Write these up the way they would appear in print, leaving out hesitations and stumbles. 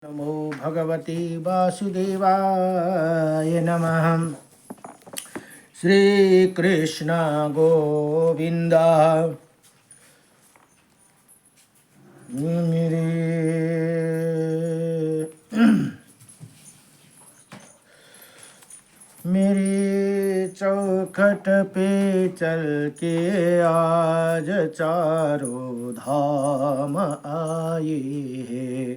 नमो भगवते वासुदेवाय नमः। श्रीकृष्ण गोविंद। मेरे मेरे चौखट पे चल के आज चारों धाम आए हैं।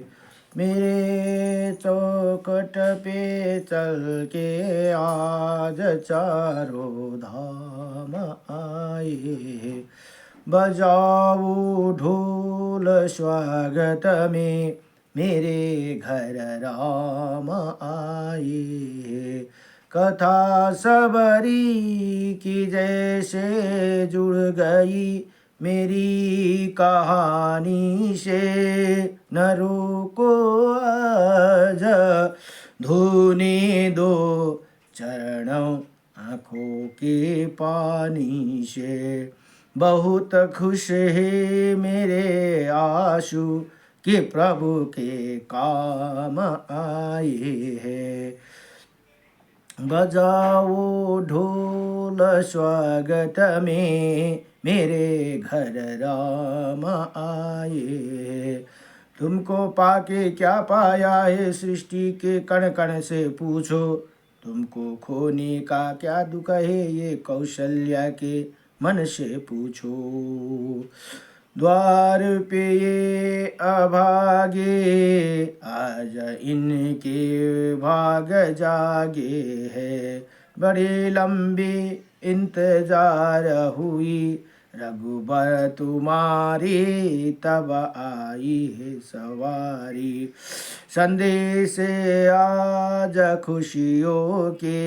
मेरे चौखट पे चल के आज चारों धाम आए हैं। बजाओ ढोल स्वागत में मेरे घर राम आए हैं। कथा सबरी की जैसे जुड़ गई मेरी कहानी से। नरों को आज धोने दो चरणों आँखों के पानी से। बहुत खुश है मेरे आंसू कि प्रभु के काम आए हैं। बजाओ ढोल स्वागत में मेरे घर राम आए। तुमको पाके क्या पाया है सृष्टि के कण कण से पूछो। तुमको खोने का क्या दुख है ये कौशल्या के मन से पूछो। द्वार पे ये अभागे आज इनके भाग जागे है। बड़ी लंबी इंतजार हुई रघुबर तुम्हारी तब आई है सवारी। संदेश आज खुशियों के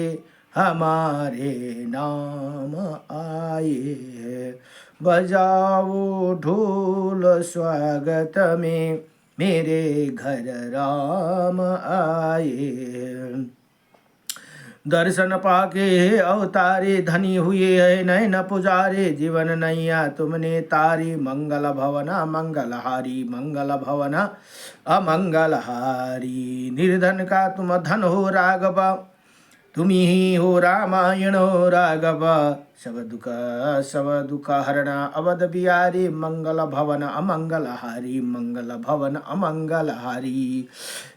हमारे नाम आए हैं। बजाओ ढोल स्वागत में मेरे घर राम आए। दर्शन पाके अवतारे धनी हुए है नयन पुजारे जीवन नैया तुमने तारी। मंगल भवना मंगलहारी मंगल भवना अमंगलहारी। निर्धन का तुम धन हो राघव तुम्ही ही हो रामायण राघव। सब दुख हरणा अवध बिहारी। मंगल भवन अमंगलहारी मंगल भवन अमंगलहारी।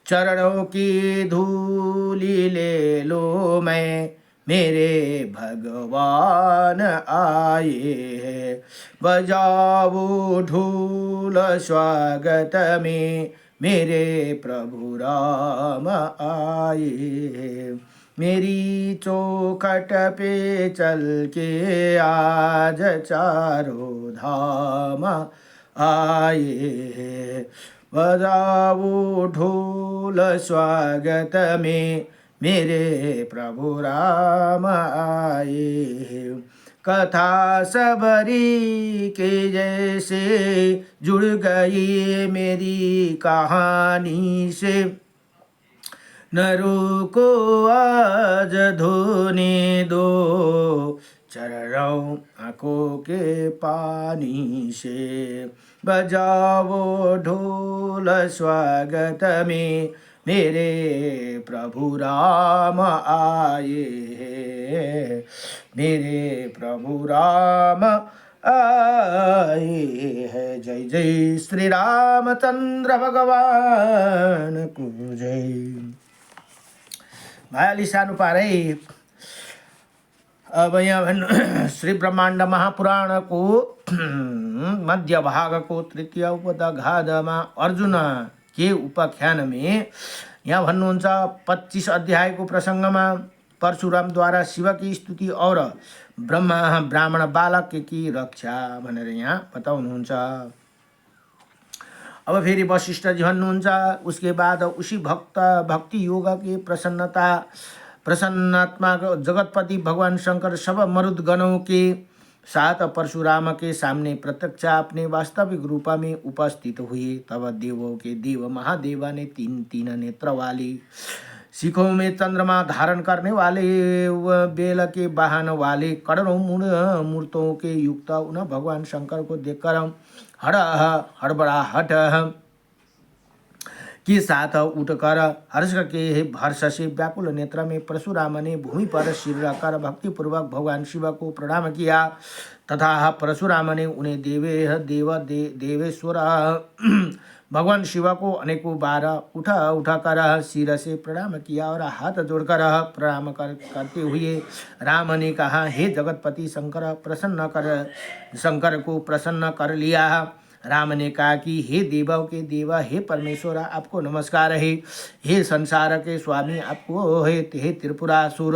चरणों की धूली ले लो मैं मेरे भगवान आए हैं। बजाओ ढोल स्वागत में मेरे प्रभु राम आए हैं। मेरी चौखट पे चल के आज चारों धाम आए। बजाओ ढोल स्वागत में मेरे प्रभु राम आए। कथा सबरी के जैसे जुड़ गई मेरी कहानी से। नरों को आज धोने दो चरणों आँखों के पानी से। बजाओ ढोल स्वागत में मेरे प्रभु राम आए हैं। मेरे प्रभु राम आए हैं। जय जय श्री रामचंद्र भगवान को जय। भाइले सानो पारै अब यहाँ श्री ब्रह्माण्ड महापुराणको मध्य भागको तृतीय उपदघादमा अर्जुन के उपाख्यान में यहाँ भन्नुहुन्छ 25 अध्यायको प्रसङ्गमा परशुरामद्वारा शिव की स्तुति और ब्राह्मण बालक की रक्षा भनेर यहाँ बताउनुहुन्छ। अब फेरि वशिष्ठ जी भन्नुहुन्छ उसके बाद उसी भक्ति योग के प्रसन्नात्मा जगतपति भगवान शंकर सब मरुद गणों के साथ परशुराम के सामने प्रत्यक्ष अपने वास्तविक रूप में उपस्थित हुए। तब देवों के देव महादेवा ने तीन नेत्र वाली शिखों में चंद्रमा धारण करने वाले बेल के वाहन वाले करोड़ों मूर्तों के युक्त उन भगवान शंकर को देखकर हड़बड़ाहट के साथ उठकर हर्ष से व्याकुल नेत्र में परशुराम ने भूमि पर सिर रखकर भक्तिपूर्वक भगवान शिव को प्रणाम किया तथा परशुराम ने उन्हें देवेश्वर भगवान शिव को अनेकों बार उठाकर सिर से प्रणाम किया और हाथ जोड़कर प्रणाम करते हुए राम ने कहा, हे जगतपति शंकर को प्रसन्न कर लिया। राम ने कहा कि हे देवों के देव, हे परमेश्वर आपको नमस्कार है, हे संसार के स्वामी आपको हे त्रिपुरासुर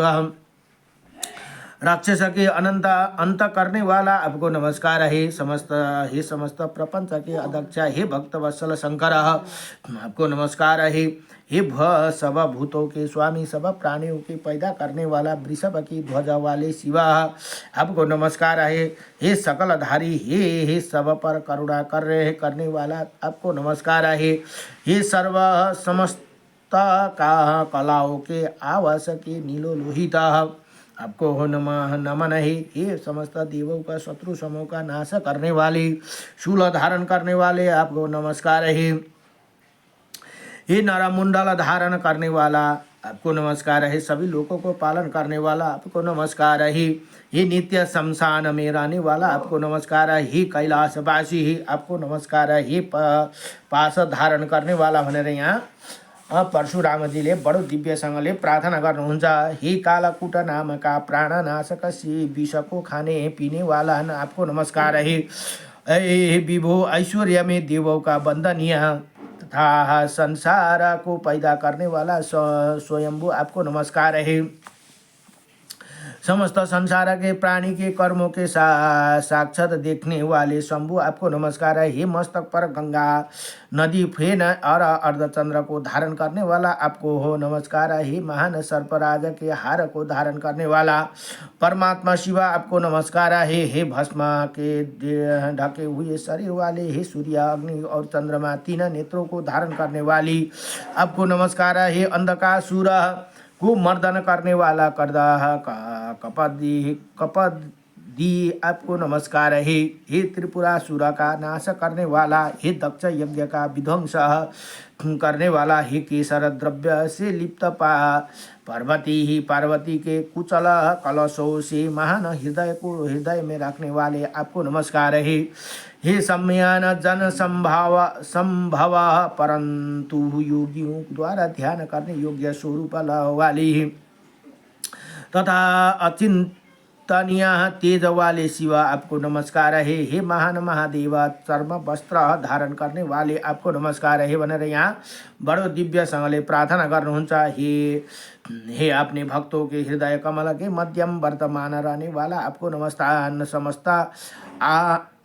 राक्षस के अंत करने वाला आपको नमस्कार है। समस्त प्रपंच के अध्यक्ष हे भक्त वत्सल शंकर आपको नमस्कार है। हे सब भूतों के स्वामी सब प्राणियों के पैदा करने वाला वृषभ की ध्वजा वाले शिवा आपको नमस्कार है। हे सकलधारी हे सब पर करुणा करने वाला आपको नमस्कार है। हे सर्व समस्त कलाओं के आवास के नीलो लोहित आपको हो नमन है। ये समस्त देवों का शत्रु समूह का नाश करने वाले शूल धारण करने वाले आपको नमस्कार है। ये नरमुंडल धारण करने वाला आपको नमस्कार है। सभी लोगों को पालन करने वाला आपको नमस्कार है। ये नित्य शमशान में रहने वाला आपको नमस्कार है। हे कैलाशवासी ही आपको नमस्कार है। हे पास धारण करने वाला भनेर यहाँ परशुरामजीले बडो दिव्यसँगले प्रार्थना गर्नुहुन्छ। हे कालकूट नामका प्राणनाशक श्री विषको खाने पीने वाला आपको नमस्कार है। हे विभो ऐश्वर्य में देवों का वंदनीय तथा संसार को पैदा करने वाला स्वयंभू आपको नमस्कार है। समस्त संसार के प्राणी के कर्मों के साक्षात देखने वाले शंभु आपको नमस्कार है। हे मस्तक पर गंगा नदी फेन और अर्धचंद्र को धारण करने वाला आपको हो नमस्कार है। हे महान सर्पराज के हार को धारण करने वाला परमात्मा शिवा आपको नमस्कार है। हे भस्म के ढके हुए शरीर वाले हे सूर्य अग्नि और चंद्रमा तीन नेत्रों को धारण करने वाली आपको नमस्कार है। हे अंधकासुर को मर्दन करने वाला कपदी आपको नमस्कार है। हे त्रिपुरासुर का नाश करने वाला हे दक्ष यज्ञ का विध्वंस करने वाला हे केसर द्रव्य से लिप्त पार्वती के कुचल कलशों से महान हृदय को हृदय में रखने वाले आपको नमस्कार है। हे सम्मान जन संभव परंतु योगियों द्वारा ध्यान करने योग्य स्वरूप वाली तथा अचिंतनीय तेज वाले शिव आपको नमस्कार है। हे महान महादेव चर्म वस्त्र धारण करने वाले आपको नमस्कार है भनेर यहाँ बडो दिव्यसँगले प्रार्थना गर्नुहुन्छ। हे अपने भक्तों के हृदय कमल के मध्यम वर्तमान रहने वाला आपको नमस्कार। समस्त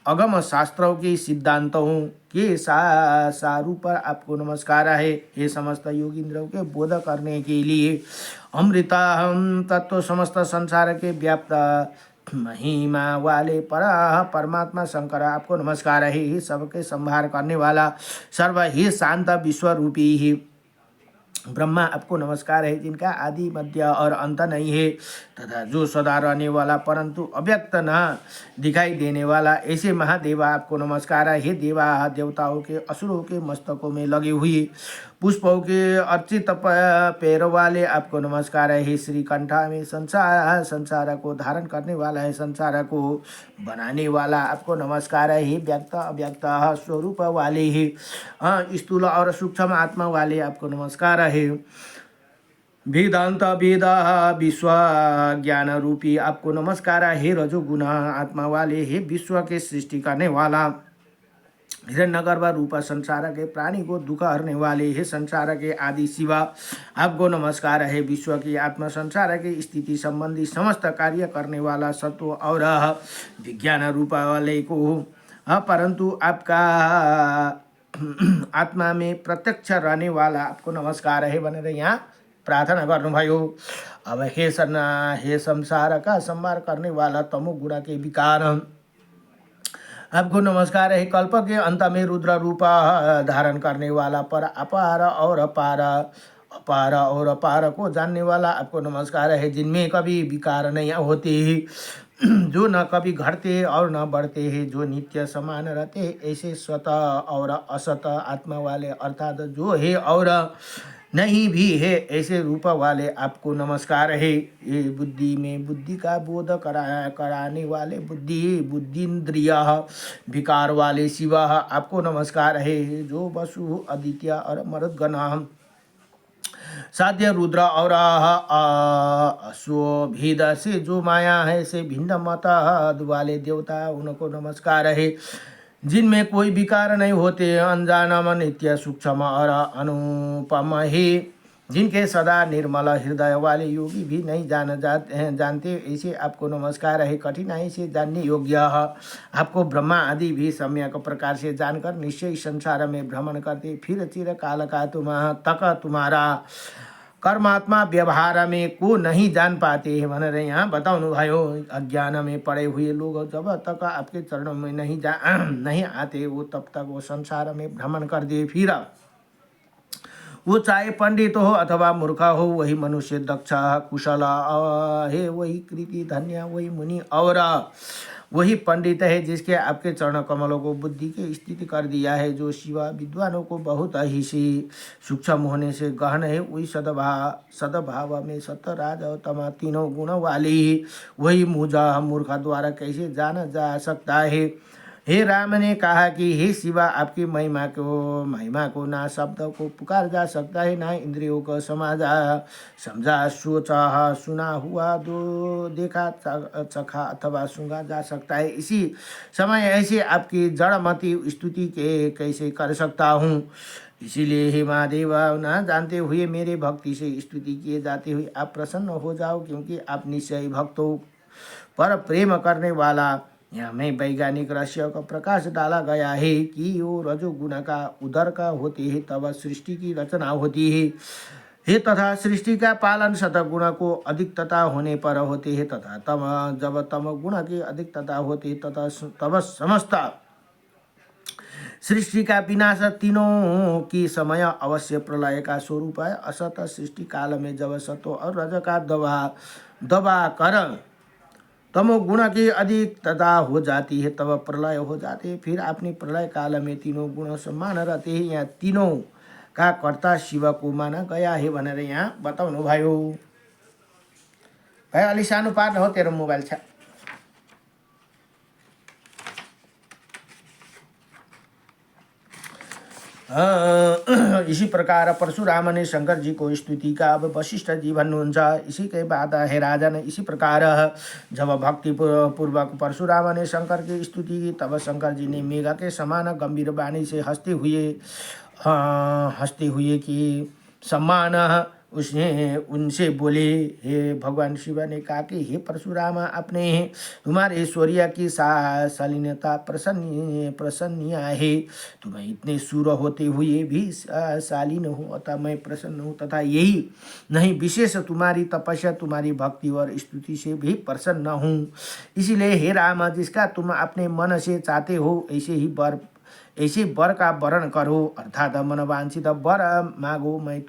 अगम शास्त्रों के सिद्धांतों के सारूप पर आपको नमस्कार है। हे समस्त योगींद्रों के बोध करने के लिए अमृता तत्व समस्त संसार के व्याप्त महिमा वाले परमात्मा शंकर आपको नमस्कार है। हे सबके संहार करने वाला सर्व ही शांत विश्व रूपी ही ब्रह्मा आपको नमस्कार है, जिनका आदि मध्य और अंत नहीं है तथा जो सदा रहने वाला परंतु अव्यक्त न दिखाई देने वाला ऐसे महादेवा आपको नमस्कार है। हे देवा देवताओं के असुरों के मस्तकों में लगी हुई पुष्पों के अर्चित पैर वाले आपको नमस्कार है। हे श्री कंठा में संसार को धारण करने वाला है, संसार को बनाने वाला आपको नमस्कार है। हे व्यक्त अव्यक्त स्वरूप वाले ही स्थूल और सूक्ष्म आत्मा वाले आपको नमस्कार है। वेदांत वेद विश्व ज्ञान रूपी आपको नमस्कार है। हे रजोगुण आत्मा वाले हे विश्व के सृष्टि करने वाला हिरण्यगर्भ रूप संसार के प्राणी को दुख हरने वाले हे संसार के आदि शिवा आपको नमस्कार है। विश्व की आत्मा संसार के स्थिति संबंधी समस्त कार्य करने वाला सत्व और विज्ञान रूप वाले को परंतु आपका आत्मा में प्रत्यक्ष रहने वाला आपको नमस्कार है भनेर यहाँ प्रार्थना गर्नुभयो। अब हे संसार का संहार करने वाला तमो गुण के विकार आपको नमस्कार है। कल्प के अंत में रुद्र रूप धारण करने वाला पर अपार और अपार अपार और अपार को जानने वाला आपको नमस्कार है, जिनमें कभी विकार नहीं होते, जो न कभी घटते और न बढ़ते हैं, जो नित्य समान रहते हैं, ऐसे स्वतः और असत आत्मा वाले अर्थात जो है और नहीं भी है ऐसे रूप वाले आपको नमस्कार है। ये बुद्धि में बुद्धि का बोध कराने वाले बुद्धिन्द्रिय विकार वाले शिव आपको नमस्कार है। जो वसु आदित्य और मरुद्गण साध्य रुद्र और अश्वभेद से जो माया है से भिन्न मत वाले देवता उनको नमस्कार है, जिनमें कोई विकार नहीं होते, अनजानम नित्य सूक्ष्म और अनुपम है, जिनके सदा निर्मल हृदय वाले योगी भी नहीं जानते ऐसे आपको नमस्कार है। कठिनाई से जानने योग्य आपको ब्रह्मा आदि भी सम्यक प्रकार से जानकर निश्चय संसार में भ्रमण करते, फिर चिर काल का तुम्हारा कर्मात्मा व्यवहार में को नहीं जान पाते हैं। बन रहे यहाँ बताओ भाइयों, अज्ञान में पड़े हुए लोग जब तक आपके चरणों में नहीं आते, वो तब तक वो संसार में भ्रमण कर दे, फिर वो चाहे पंडित हो अथवा मूर्ख हो, वही मनुष्य दक्ष कुशल है, वही कृति धन्य, वही मुनि और वही पंडित है जिसके आपके चरण कमलों को बुद्धि की स्थिति कर दिया है। जो शिव विद्वानों को बहुत ही से सूक्ष्म होने से गहन है, वही सद्भाव में सत्य राज और तम तीनों गुण वाली, वही मुझा मूर्ख द्वारा कैसे जाना जा सकता है। हे राम ने कहा कि हे शिवा, आपकी महिमा को ना शब्द को पुकार जा सकता है, ना इंद्रियों को समझा सोचा सुना हुआ दो देखा चखा अथवा सूंघा जा सकता है। इसी समय ऐसे आपकी जड़मती स्तुति के कैसे कर सकता हूँ। इसीलिए हे महादेव, ना जानते हुए मेरे भक्ति से स्तुति किए जाते हुए आप प्रसन्न हो जाओ, क्योंकि आप निश्चय भक्तों पर प्रेम करने वाला। यहाँ में वैज्ञानिक रहस्य का प्रकाश डाला गया है कि वो रजोगुण का उदर का होते हैं तब सृष्टि की रचना होती है, हे तथा सृष्टि का पालन सतगुण को अधिकता होने पर होते हैं, तथा जब तम गुण की अधिकता होती है तब समस्त सृष्टि का विनाश तीनों की समय अवश्य प्रलय का स्वरूप है। असत सृष्टि काल में जब सतो और रज का दबा कर तमो गुण की अधिकता हो जाती है तब प्रलय हो जाते हैं। फिर अपनी प्रलय काल में तीनों गुण समान रहते हैं। यहाँ तीनों का कर्ता शिव को माना गया है भनेर यहाँ बताउनु भयो। भाइ अलि सानो पार्न हो तेरो मोबाइल छ। इसी प्रकार परशुराम ने शंकर जी को स्तुति का। अब वशिष्ठ जी भन्नुहुन्छ, इसी के बाद हे राजन, इसी प्रकार जब भक्ति पूर्वक परशुराम ने शंकर की स्तुति की, तब शंकर जी ने मेघ के समान गंभीर वाणी से हंसते हुए कि सम्मान उनसे बोले। हे भगवान शिव ने कहा कि हे परशुराम, आपने तुम्हारे ऐश्वर्य की शालीनता प्रसन्नीय है। तुम्हें इतने सूर होते हुए भी शालीन हो अतः मैं प्रसन्न हूँ, तथा यही नहीं विशेष तुम्हारी तपस्या तुम्हारी भक्ति और स्तुति से भी प्रसन्न हूँ। इसीलिए हे राम, जिसका तुम अपने मन से चाहते हो ऐसे वर का वरण करो, अर्थात मनवांछित वर मागो। मैं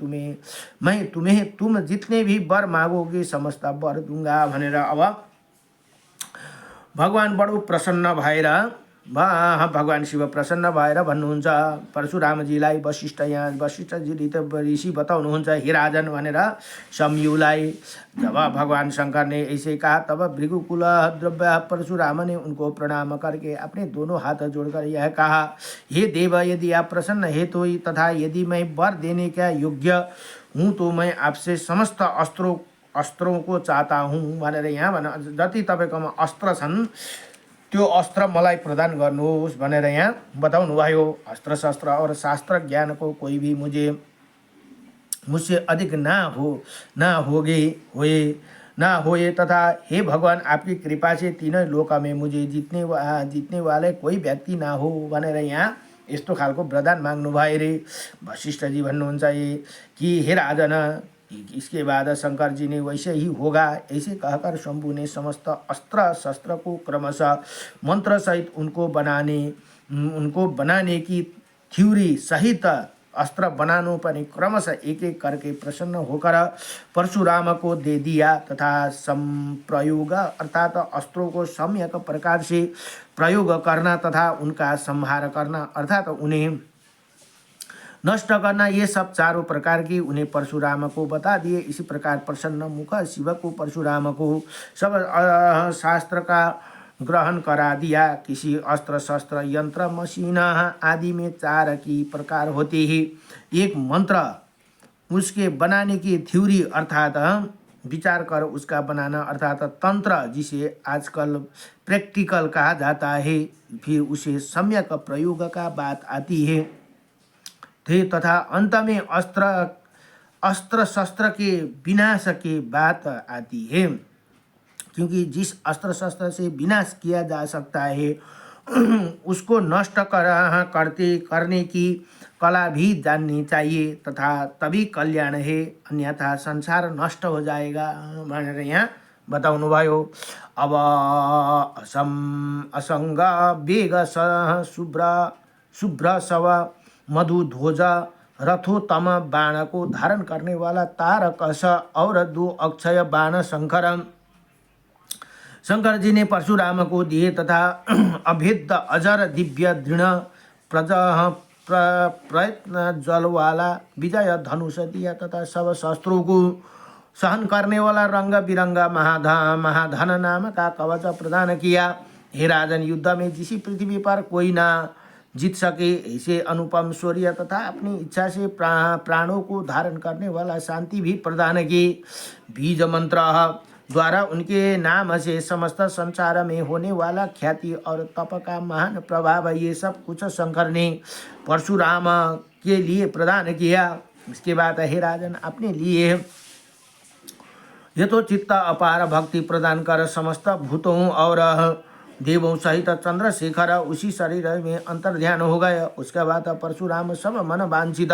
तुम्हें तुम जितने भी वर मागोगे समस्त वर दूंगा भनेर अब भगवान बडो प्रसन्न भएर भगवान शिव प्रसन्न भएर भन्नुहुन्छ परशुरामजीलाई। वशिष्ठजी ऋषि बताउनुहुन्छ, हे राजन भनेर समयुलाई। जब भगवान शंकर ने ऐसे कहा तब भृगुकुल द्रव्य परशुराम ने उनको प्रणाम करके अपने दोनों हाथ जोड़कर यह कहा, हे देव, यदि आप प्रसन्न है तो तथा यदि मैं वर देने का योग्य हूँ तो मैं आपसे समस्त अस्त्रों को चाहता हूँ भनेर यहाँ जति तपाईँकोमा अस्त्र छन् त्यो अस्त्र मलाई प्रदान गर्नुहोस् भनेर यहाँ बताउनु भयो। अस्त्र शस्त्र और शास्त्र ज्ञान को कोई भी मुझसे अधिक ना होए तथा हे भगवान, आपकी कृपा से तीनों लोक में मुझे जीतने वाले कोई व्यक्ति ना हो भनेर यहाँ यस्तो खालको वरदान माग्नु भयो रे। वशिष्ठजी भन्नुहुन्छ कि हे राजन, इसके बाद शंकर जी ने वैसे ही होगा ऐसे कहकर शंभु ने समस्त अस्त्र शस्त्र को क्रमशः मंत्र सहित उनको बनाने की थ्योरी सहित अस्त्र बनानो पनि क्रमशः एक एक करके प्रसन्न होकर परशुराम को दे दिया तथा संप्रयोग अर्थात अस्त्रों को सम्यक प्रकार से प्रयोग करना तथा उनका संहार करना अर्थात उन्हें नष्ट करना, ये सब चारों प्रकार की उन्हें परशुराम को बता दिए। इसी प्रकार प्रसन्न मुख शिव को परशुराम को सब शास्त्र का ग्रहण करा दिया। किसी अस्त्र शस्त्र यंत्र मशीन आदि में चार की प्रकार होते ही एक मंत्र उसके बनाने की थ्योरी अर्थात विचार कर उसका बनाना अर्थात तंत्र जिसे आजकल प्रैक्टिकल कहा जाता है, फिर उसे सम्यक प्रयोग का बात आती है थे तथा अंत में अस्त्र शस्त्र के विनाश की बात आती है, क्योंकि जिस अस्त्र शस्त्र से विनाश किया जा सकता है उसको नष्ट करने की कला भी जाननी चाहिए तथा तभी कल्याण है, अन्यथा संसार नष्ट हो जाएगा भनेर यहाँ बताउनु भयो। अब असंग वेग शुभ्र शव मधु ध्वज रथोत्तम बाण को धारण करने वाला तारकस और 2 अक्षय बाण शंकर जी ने परशुराम को दिए तथा अभेद अजर दिव्य दृढ़ प्रयत्न जल वाला विजय धनुष दिया तथा सब शस्त्रों को सहन करने वाला रंग बिरंगा महाधन नाम का कवच प्रदान किया। हे राजन, युद्ध में जिस पृथ्वी पर कोई ना जीत सके ऐसे अनुपम शौर्य तथा अपनी इच्छा से प्राणों को धारण करने वाला शांति भी प्रदान की। बीज मंत्र द्वारा उनके नाम से समस्त संसार में होने वाला ख्याति और तप का महान प्रभाव, ये सब कुछ शंकर ने परशुराम के लिए प्रदान किया। इसके बाद हे राजन, अपने लिए यथोचित्त अपार भक्ति प्रदान कर समस्त भूतों और देवों सहित चंद्रशेखर उसी शरीर में अंतर्ध्यान हो गए। उसके बाद परशुराम सब मन वांछित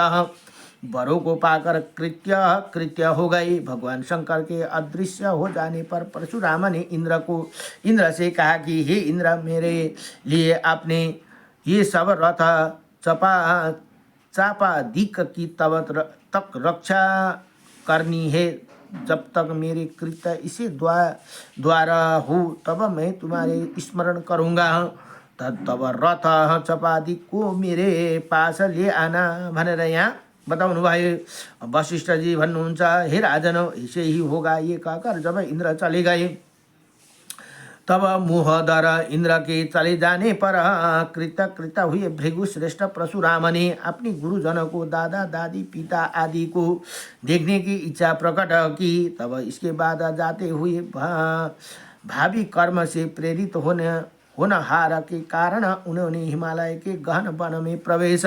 वरों को पाकर कृत्य हो गई। भगवान शंकर के अदृश्य हो जाने पर परशुराम ने इंद्र से कहा कि हे इंद्र, मेरे लिए आपने ये सब रथ चापादिक की तक रक्षा करनी है। जब तक मेरे कृत्य इसे द्वारा हो तब मैं तुम्हारे स्मरण करूँगा। तब रथ चपादी को मेरे पास ले आना भनेर यहाँ बताउनु भयो। वशिष्ठ जी भन्नुहुन्छ, हे राजन, ऐसे ही होगा। ये कहकर जब इंद्र चले गए तब मोहदर इंद्र के चले जाने पर कृत हुए भृगु श्रेष्ठ परशुराम ने अपनी गुरुजन को, दादा दादी पिता आदि को देखने की इच्छा प्रकट की। तब इसके बाद जाते हुए भावी कर्म से प्रेरित होनहार के कारण उन्होंने हिमालय के गहन वन में प्रवेश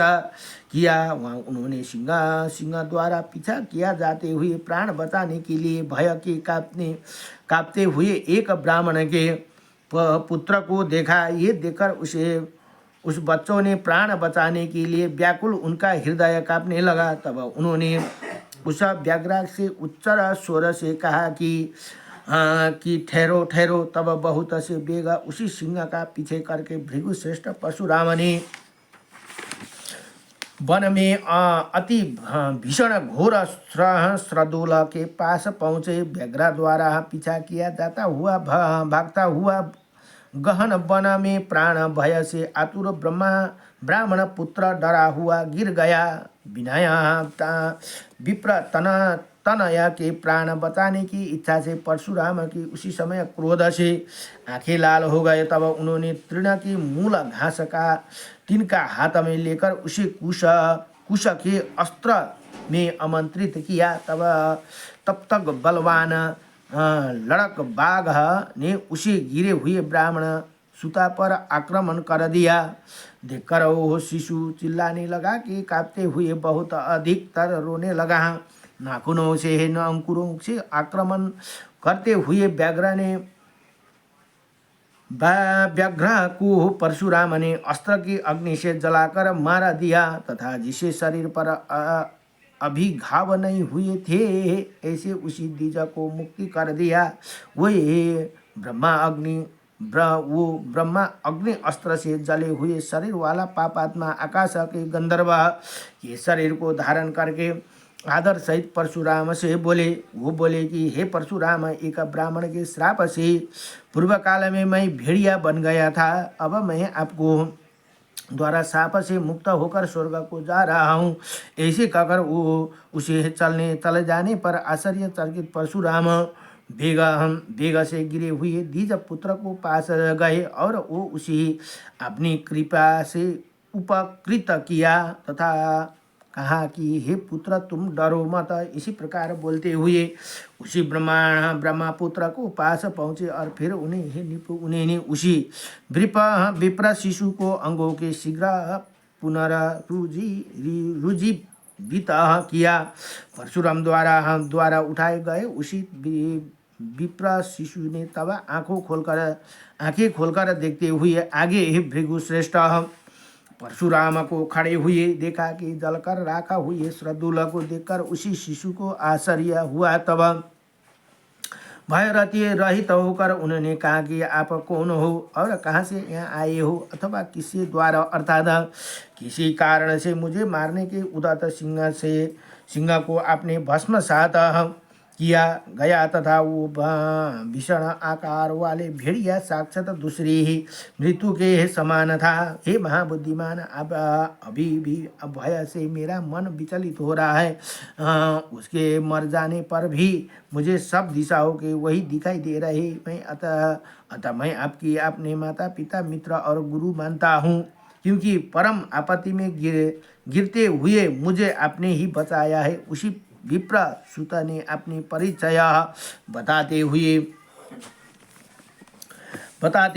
किया। वहाँ उन्होंने सिंह द्वारा पीछा किया जाते हुए प्राण बचाने के लिए भय के कांपते हुए एक ब्राह्मण के पुत्र को देखा। ये देखकर उस बच्चों ने प्राण बचाने के लिए व्याकुल उनका हृदय कांपने लगा। तब उन्होंने उस व्याघ्र से उच्च स्वर से कहा कि ठहरो ठहरो। तब बहुत से वेग उसी सिंह का पीछे करके भृगु श्रेष्ठ परशुराम ने वन में अति भीषण घोर श्रदोल के पास पहुँचे। व्याघ्र द्वारा पीछा किया जाता हुआ भागता हुआ गहन वन में प्राण भय से आतुर ब्राह्मण पुत्र डरा हुआ गिर गया। विनया विप्र तनया के प्राण बचाने की इच्छा से परशुराम की उसी समय क्रोध से आंखें लाल हो गए। तब उन्होंने तृण की मूल घास का तिनका हाथ में लेकर उसे कुश के अस्त्र में आमंत्रित किया। तब तक बलवान लड़क बाघ ने उसे गिरे हुए ब्राह्मण सुता पर आक्रमण कर दिया। देखकर वो शिशु चिल्लाने लगा कि कांपते हुए बहुत अधिकतर रोने लगा। नाखूनों से न अंकुरों से आक्रमण करते हुए व्याघ्र को परशुराम ने अस्त्र की अग्नि से जलाकर मार दिया तथा जिसे शरीर पर अभी घाव नहीं हुए थे ऐसे उसी द्विज को मुक्ति कर दिया। वही ब्रह्मा अग्नि वो ब्रह्मा अग्नि अस्त्र से जले हुए शरीर वाला पापात्मा आकाश के गंधर्व ये शरीर को धारण करके आदर सहित परशुराम से बोले। वो बोले कि हे परशुराम, एक ब्राह्मण के श्राप से पूर्व काल में मैं भेड़िया बन गया था। अब मैं आपको द्वारा शाप से मुक्त होकर स्वर्ग को जा रहा हूँ। ऐसे कहकर वो उसे चले जाने पर आश्चर्यचकित परशुराम वेग से गिरे हुए द्विज पुत्र को पास गए और वो उसे अपनी कृपा से उपकृत किया तथा कहा कि हे पुत्र, तुम डरो मत। इसी प्रकार बोलते हुए उसी ब्रह्मपुत्र को पास पहुँचे और फिर उन्हें उसी विप्र शिशु को अंगों के शीघ्र पुनरुज्जीवित किया। परशुराम द्वारा उठाए गए उसी विप्र शिशु ने तब आंखें खोलकर देखते हुए आगे भृगु श्रेष्ठ परशुराम को खड़े हुए देखा कि जलकर राखा हुए श्रद्धूल को देखकर उसी शिशु को आश्चर्य हुआ। तब भय रहित होकर उन्होंने कहा कि आप कौन हो और कहाँ से यहाँ आए हो, अथवा किसी द्वारा अर्थात किसी कारण से मुझे मारने के उदात सिंह को आपने भस्मसात किया गया तथा वो भीषण आकार वाले भेड़िया साक्षात दूसरी ही मृत्यु के समान था। हे महाबुद्धिमान, अब अभी भी भय से मेरा मन विचलित हो रहा है। उसके मर जाने पर भी मुझे सब दिशाओं के वही दिखाई दे रहे। मैं अतः मैं आपकी अपने माता पिता मित्र और गुरु मानता हूँ, क्योंकि परम आपत्ति में गिरते हुए मुझे आपने ही बचाया है। उसी विप्र सुत ने अपनी परिचय बताते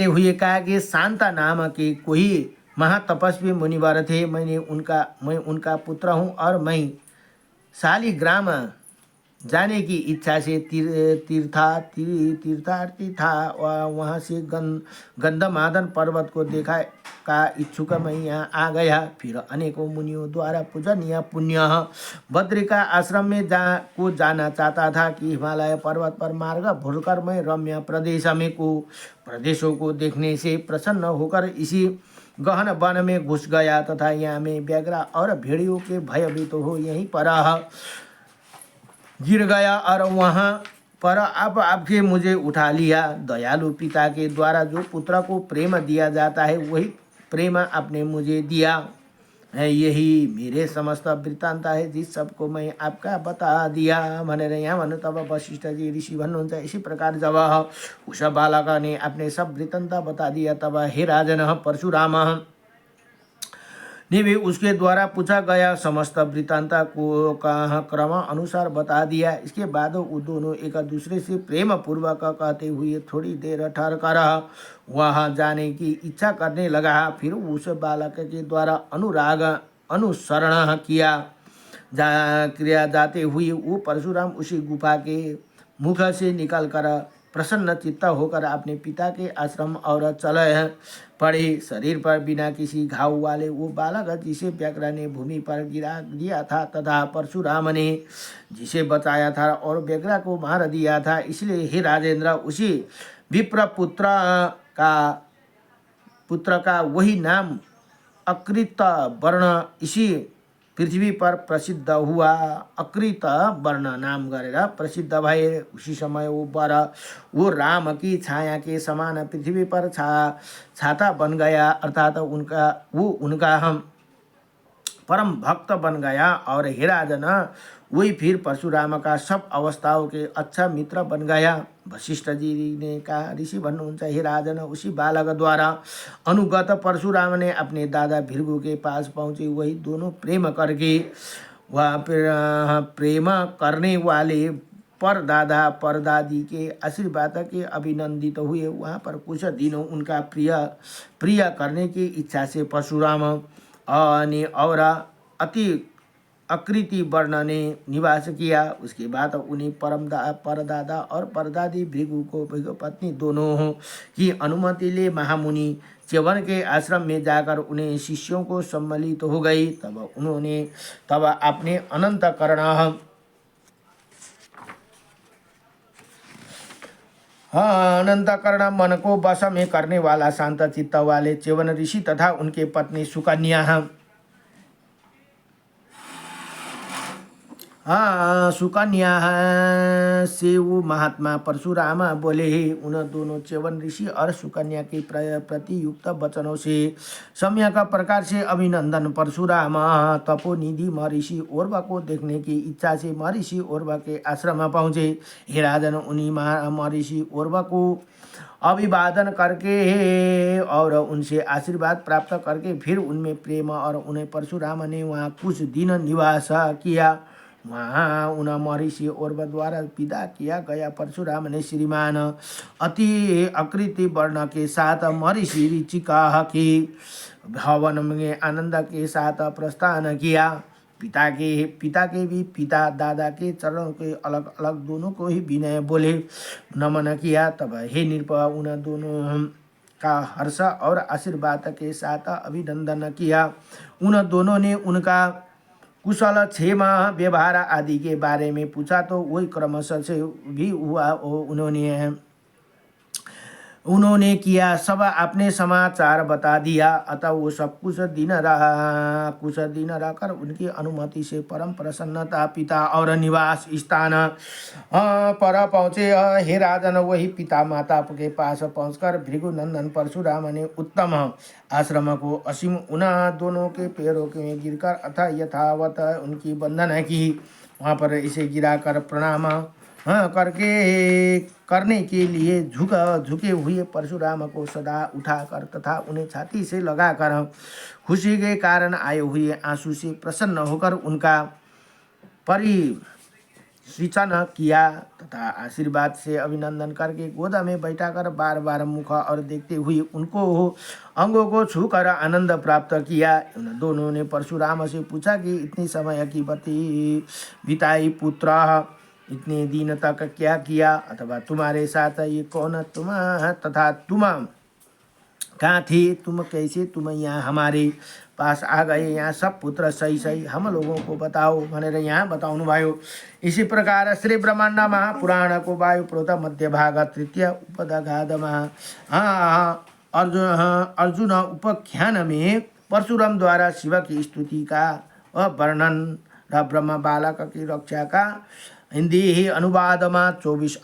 हुए कहा कि शांता नाम के कोई महातपस्वी मुनिवर थे। मैं उनका पुत्र हूँ और मैं शालिग्राम जाने की इच्छा से तीर्थार्थी था। वहाँ से गंधमादन पर्वत को देखा का इच्छुक मैं यहाँ आ गया। फिर अनेकों मुनियों द्वारा पूजनीय पुण्य बद्रिका आश्रम में जाना चाहता था कि हिमालय पर्वत पर मार्ग भूलकर मैं रम्य प्रदेशों को देखने से प्रसन्न होकर इसी गहन वन में घुस गया तथा यहाँ में व्याघ्र और भेड़ियों के भयभीत हो यहीं पर गिर गया और वहाँ पर अब आपके मुझे उठा लिया। दयालु पिता के द्वारा जो पुत्र को प्रेम दिया जाता है वही प्रेम आपने मुझे दिया है। यही मेरे समस्त वृत्तांत है जिस सबको मैं आपका बता दिया भनेर यहाँ भन्नु। तब वशिष्ठ जी ऋषि भन्नुहुन्छ, इसी प्रकार जब उस बालक ने अपने सब वृत्तांत बता दिया तब हे राजन परशुराम ने भी उसके द्वारा पूछा गया समस्त वृत्तांत को क्रम अनुसार बता दिया। इसके बाद वो दोनों एक दूसरे से प्रेम पूर्वक कहते हुए थोड़ी देर ठहर कर वहाँ जाने की इच्छा करने लगा। फिर उस बालक के द्वारा अनुसरण क्रिया जाते हुए वो परशुराम उसी गुफा के मुख से निकलकर प्रसन्न चित्त होकर अपने पिता के आश्रम और चले पड़े। शरीर पर बिना किसी घाव वाले वो बालक जिसे व्याघ्र ने भूमि पर गिरा दिया था तथा परशुराम ने जिसे बचाया था और व्याघ्र को मार दिया था, इसलिए हे राजेंद्र उसी विप्र पुत्र का वही नाम अकृत वर्ण इसी पृथ्वी पर प्रसिद्ध हुआ। अकृत वर्ण नाम गरेर प्रसिद्ध भए। उसी समय वो राम की छाया के समान पृथ्वी पर छाता बन गया, अर्थात उनका हम परम भक्त बन गया। और हे राजन वही फिर परशुराम का सब अवस्थाओं के अच्छा मित्र बन गया। वशिष्ठ जी ने कहा, ऋषि भन्नुहुन्छ, हे राजन उसी बालक द्वारा अनुगत परशुराम ने अपने दादा भृगु के पास पहुँचे। वही दोनों प्रेम करने वाले परदादा परदादी के आशीर्वाद के अभिनंदित हुए। वहाँ पर कुछ दिनों उनका प्रिय करने की इच्छा से परशुराम ने और अति अकृति वर्ण ने निवास किया। उसके बाद उन्हें परदादा और परदादी भृगु पत्नी दोनों की अनुमति ले महामुनि च्यवन के आश्रम में जाकर उन्हें शिष्यों को सम्मिलित हो गई। तब अपने हाँ, अनंतकरण मन को वश में करने वाला शांत चित्त वाले च्यवन ऋषि तथा उनके पत्नी सुकन्या। हाँ, सुकन्या से वो महात्मा परशुराम बोले। उन दोनों च्यवन ऋषि और सुकन्या के प्रति युक्त वचनों से सम्यक प्रकार से अभिनंदन परशुराम तपोनिधि महर्षि ओर्वा को देखने की इच्छा से महर्षि ओर्वा के आश्रम पहुँचे। हे राजन, उन्हीं महर्षि ओर्वा को अभिवादन करके और उनसे आशीर्वाद प्राप्त करके फिर उनमें प्रेम और उन्हें परशुराम ने वहाँ कुछ दिन निवास किया। वहाँ उन महर्षि ओर्व द्वारा विदा किया गया परशुराम ने श्रीमान अति आकृति वर्ण के साथ महर्षि ऋचिका के भवन में आनंद के साथ प्रस्थान किया। पिता के भी पिता दादा के चरणों के अलग अलग दोनों को ही विनय बोले नमन किया। तब हे नृप, उन दोनों का हर्ष और आशीर्वाद के साथ अभिनंदन किया। उन दोनों ने उनका कुशल क्षेम व्यवहार आदि के बारे में पूछा तो वही क्रमशः से भी हुआ। उन्होंने किया, सब अपने समाचार बता दिया। अतः वो सब कुछ दिन रहकर उनकी अनुमति से परम प्रसन्नता पिता और निवास स्थान पर पहुँचे। हे राजन, वही पिता माता के पास पहुंचकर भृगुनंदन परशुराम ने उत्तम आश्रम को असीम उन दोनों के पैरों में गिरकर अथा यथावत उनकी वंदना की। वहाँ पर इसे गिराकर प्रणाम करने के लिए झुके हुए परशुराम को सदा उठाकर तथा उन्हें छाती से लगाकर खुशी के कारण आए हुए आंसू से प्रसन्न होकर उनका परिसिंचन किया तथा आशीर्वाद से अभिनंदन करके गोद में बैठाकर बार बार मुख और देखते हुए उनको अंगों को छूकर आनंद प्राप्त किया। उन दोनों ने परशुराम से पूछा कि इतनी समय की बिताई पुत्र, इतने दिन तक क्या किया, अथवा तुम्हारे साथ ये कौन तथा तुम कहाँ थे, तुम कैसे तुम यहाँ हमारे पास आ गए। यहाँ सब पुत्र सही हम लोगों को बताओ, मैंने यहाँ बताउनु भयो। इसी प्रकार श्री ब्रह्मांड महापुराण को वायु प्रोत मध्य भाग तृतीय उपदगाधमा अर्जुन उपाख्यान में परशुराम द्वारा शिव की स्तुति का वर्णन र ब्रह्म बालक की रक्षा का हिंदी ही अनुवाद में 25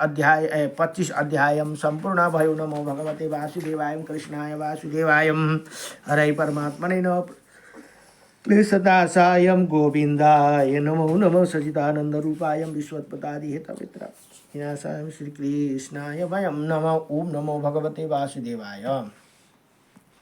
अध्याय संपूर्ण भयो। नमो भगवते वासुदेवाय कृष्णाय वासुदेवाय हरे परमात्मने नमः प्रेषदासाय गोविंदाय नमो नमः सचिदानंद रूपाय विश्वोत्पत्ति हेतुवित्राय विनाशाय श्री कृष्णाय वयं नमः। ओम नमो भगवते वासुदेवाय।